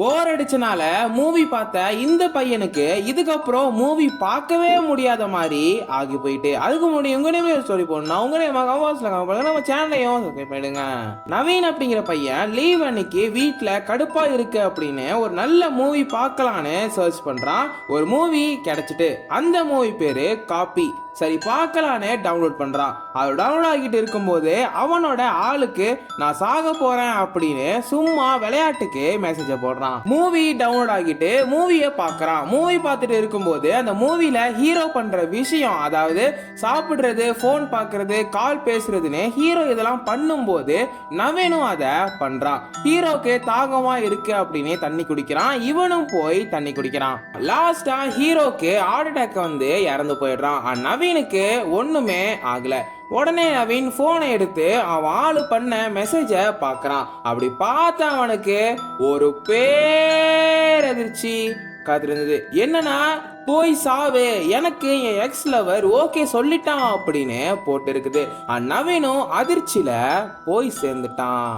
போர் அடிச்சனால movie பார்த்த இந்த பையனுக்கு இதுக்கப்புறம் மூவி பார்க்கவே முடியாத மாதிரி ஆகி போயிட்டு அதுக்கு முன்னாடி உங்க ஸ்டோரி போடணும் உங்க நம்ம சேனலையும் சப்ஸ்கிரைப் பண்ணிடுங்க. நவீன் அப்படிங்கிற பையன் லீவ் அன்னைக்கு வீட்டுல கடுப்பா இருக்கு அப்படின்னு ஒரு நல்ல மூவி பார்க்கலான்னு சர்ச் பண்றான். ஒரு மூவி கிடைச்சிட்டு அந்த மூவி பேரு காப்பி. சரி பார்க்கலான்னு டவுன்லோட் பண்றான். அது டவுன்லோட் ஆகிட்டு இருக்கும்போது அவனோட ஆளுக்கு நான் சாக போறேன் அப்படின்னு சும்மா விளையாட்டுக்கு மெசேஜ் போடுறான். மூவி டவுன்லோட் ஆகிட்டு மூவியை பார்க்கறான். மூவி பார்த்துட்டு இருக்கும்போது அந்த மூவில ஹீரோ பண்ற விஷயம், அதாவது சாப்பிடுறது, போன் பார்க்கறது, கால் பேசுறதுன்னு ஹீரோ இதெல்லாம் பண்ணும்போது நவீனும் அதை பண்றான். ஹீரோக்கு தாகமா இருக்கு அப்படின்னு தண்ணி குடிக்கிறான். இவனும் போய் தண்ணி குடிக்கிறான். லாஸ்டா ஹீரோக்கு ஹார்ட் அட்டாக் வந்து இறந்து போயிடுறான். நவீனுக்கு ஒண்ணுமே ஆகல. உடனே நவீன் போனை எடுத்து அவன் ஆளு பண்ண மெசேஜ பாக்குறான். அப்படி பார்த்த அவனுக்கு ஒரு பேரதிர்ச்சி காத்திருந்தது. என்னன்னா, போய் சாவு, எனக்கு என் எக்ஸ் லவர் ஓகே சொல்லிட்டான் அப்படின்னு போட்டு இருக்குது. நவீனும் அதிர்ச்சியில போய் சேர்ந்துட்டான்.